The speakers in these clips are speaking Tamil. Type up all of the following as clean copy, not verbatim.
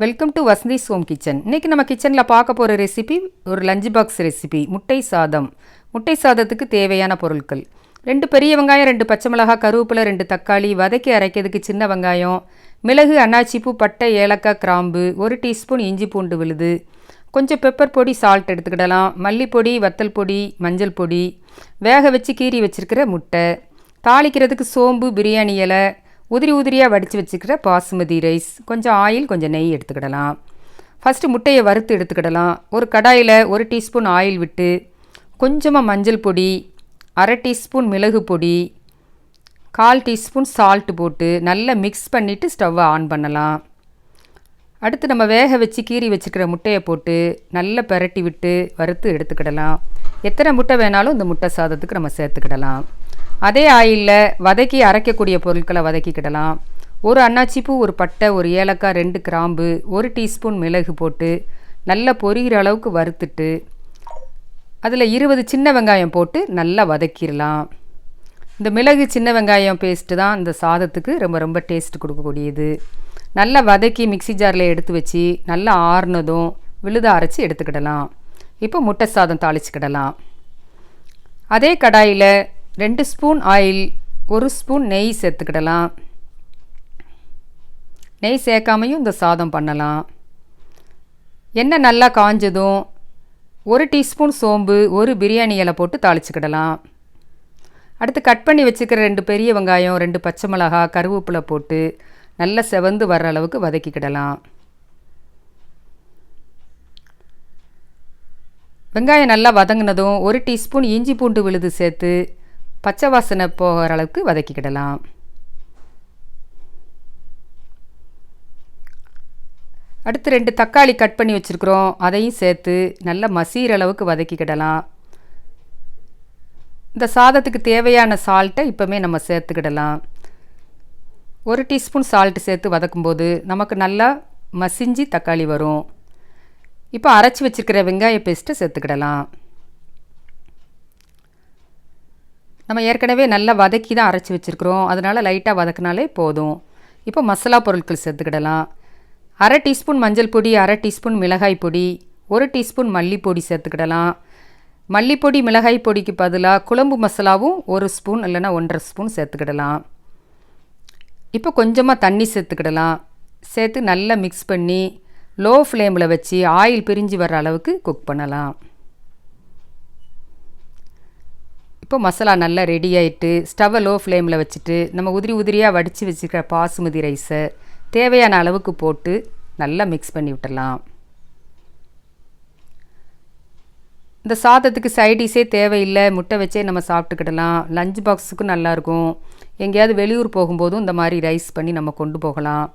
Welcome to Vasanthi's home kitchen. இன்றைக்கி நம்ம கிச்சனில் பார்க்க போகிற ரெசிபி ஒரு லஞ்ச் பாக்ஸ் ரெசிபி, முட்டை சாதம். முட்டை சாதத்துக்கு தேவையான பொருட்கள்: 2 பெரிய வெங்காயம், 2 பச்சை மிளகாய், கருவேப்பிலை, 2 தக்காளி, வதக்கி அரைக்கிறதுக்கு சின்ன வெங்காயம், மிளகு, அன்னாச்சிப்பூ, பட்டை, ஏலக்காய், கிராம்பு, 1 டீஸ்பூன் இஞ்சி பூண்டு விழுது, கொஞ்சம் பெப்பர் பொடி, சால்ட் எடுத்துக்கிடலாம், மல்லிப்பொடி, வத்தல் பொடி, மஞ்சள் பொடி, வேக வச்சு கீறி வச்சுருக்கிற முட்டை, தாளிக்கிறதுக்கு சோம்பு, பிரியாணி இலை, உதிரியாக வடித்து வச்சுக்கிற பாசுமதி ரைஸ், கொஞ்சம் ஆயில், கொஞ்சம் நெய் எடுத்துக்கிடலாம். ஃபஸ்ட்டு முட்டையை வறுத்து எடுத்துக்கிடலாம். ஒரு கடாயில் 1 டீஸ்பூன் ஆயில் விட்டு கொஞ்சமாக மஞ்சள் பொடி, 1/2 டீஸ்பூன் மிளகு பொடி, 1/4 டீஸ்பூன் சால்ட்டு போட்டு நல்லா மிக்ஸ் பண்ணிவிட்டு ஸ்டவ்வை ஆன் பண்ணலாம். அடுத்து நம்ம வேக வச்சு கீறி வச்சுக்கிற முட்டையை போட்டு நல்லா பெரட்டி விட்டு வறுத்து எடுத்துக்கிடலாம். எத்தனை முட்டை வேணாலும் இந்த முட்டை சாதத்துக்கு நம்ம சேர்த்துக்கிடலாம். அதே ஆயிலில் வதக்கி அரைக்கக்கூடிய பொருட்களை வதக்கிக்கிடலாம். 1 அன்னாச்சிப்பூ, 1 பட்டை, 1 ஏலக்காய், 2 கிராம்பு, 1 டீஸ்பூன் மிளகு போட்டு நல்லா பொரிகிற அளவுக்கு வறுத்துட்டு அதில் 20 சின்ன வெங்காயம் போட்டு நல்லா வதக்கிடலாம். இந்த மிளகு சின்ன வெங்காயம் பேஸ்ட்டு தான் இந்த சாதத்துக்கு ரொம்ப ரொம்ப டேஸ்ட் கொடுக்கக்கூடியது. நல்லா வதக்கி மிக்சி ஜாரில் எடுத்து வச்சு நல்லா ஆறுனதும் விழுத அரைச்சி எடுத்துக்கிடலாம். இப்போ முட்டை சாதம் தாளிச்சுக்கிடலாம். அதே கடாயில் 2 ஸ்பூன் ஆயில், 1 ஸ்பூன் நெய் சேர்த்துக்கிடலாம். நெய் சேர்க்காமையும் இந்த சாதம் பண்ணலாம். எண்ணெய் நல்லா காஞ்சதும் 1 டீஸ்பூன் சோம்பு, 1 பிரியாணி இலை போட்டு தாளிச்சுக்கிடலாம். அடுத்து கட் பண்ணி வச்சுக்கிற 2 பெரிய வெங்காயம், 2 பச்சை மிளகாய், கருவேப்பிலை போட்டு நல்லா செவந்து வர்ற அளவுக்கு வதக்கிக்கிடலாம். வெங்காயம் நல்லா வதங்கினதும் 1 டீஸ்பூன் இஞ்சி பூண்டு விழுது சேர்த்து பச்சை வாசனை போகிற அளவுக்கு வதக்கிக்கிடலாம். அடுத்து 2 தக்காளி கட் பண்ணி வச்சுருக்குறோம், அதையும் சேர்த்து நல்லா மசிகிற அளவுக்கு வதக்கிக்கிடலாம். இந்த சாதத்துக்கு தேவையான சால்ட்டை இப்போமே நம்ம சேர்த்துக்கிடலாம். 1 டீஸ்பூன் சால்ட்டு சேர்த்து வதக்கும்போது நமக்கு நல்லா மசிஞ்சு தக்காளி வரும். இப்போ அரைச்சி வச்சுருக்கிற வெங்காய பேஸ்ட்டை சேர்த்துக்கிடலாம். நம்ம ஏற்கனவே நல்லா வதக்கி தான் அரைச்சி வச்சுருக்குறோம், அதனால் லைட்டாக வதக்கினாலே போதும். இப்போ மசாலா பொருட்கள் சேர்த்துக்கிடலாம். 1/2 டீஸ்பூன் மஞ்சள் பொடி, 1/2 டீஸ்பூன் மிளகாய் பொடி, 1 டீஸ்பூன் மல்லிப்பொடி சேர்த்துக்கிடலாம். மல்லிப்பொடி மிளகாய் பொடிக்கு பதிலாக குழம்பு மசாலாவும் 1 ஸ்பூன் இல்லைன்னா 1.5 ஸ்பூன் சேர்த்துக்கிடலாம். இப்போ கொஞ்சமாக தண்ணி சேர்த்துக்கிடலாம். சேர்த்து நல்லா மிக்ஸ் பண்ணி லோ ஃப்ளேமில் வச்சு ஆயில் பிரிஞ்சு வர்ற அளவுக்கு குக் பண்ணலாம். இப்போ மசாலா நல்லா ரெடி ஆகிட்டு ஸ்டவ்வை லோ ஃப்ளேமில் வச்சுட்டு நம்ம உதிரியாக வடித்து வச்சுக்கிற பாசுமதி ரைஸை தேவையான அளவுக்கு போட்டு நல்லா மிக்ஸ் பண்ணி விட்டுடலாம். இந்த சாதத்துக்கு சைடிஷே தேவையில்லை, முட்டை வச்சே நம்ம சாப்பிட்டுக்கிடலாம். லஞ்ச் பாக்ஸுக்கும் நல்லாயிருக்கும். எங்கேயாவது வெளியூர் போகும்போதும் இந்த மாதிரி ரைஸ் பண்ணி நம்ம கொண்டு போகலாம்.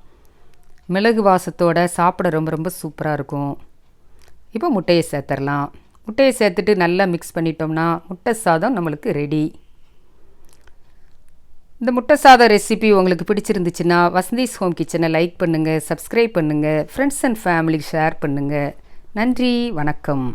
மிளகு வாசத்தோடு சாப்பிட ரொம்ப ரொம்ப சூப்பராக இருக்கும். இப்போ முட்டையை சேர்த்துடலாம். முட்டையை சேர்த்துட்டு நல்லா மிக்ஸ் பண்ணிட்டோம்னா முட்டை சாதம் நம்மளுக்கு ரெடி. இந்த முட்டை சாதம் ரெசிபி உங்களுக்கு பிடிச்சிருந்துச்சுன்னா வசந்திஸ் ஹோம் கிச்சனை லைக் பண்ணுங்கள், சப்ஸ்கிரைப் பண்ணுங்கள், ஃப்ரெண்ட்ஸ் அண்ட் ஃபேமிலிக்கு ஷேர் பண்ணுங்கள். நன்றி, வணக்கம்.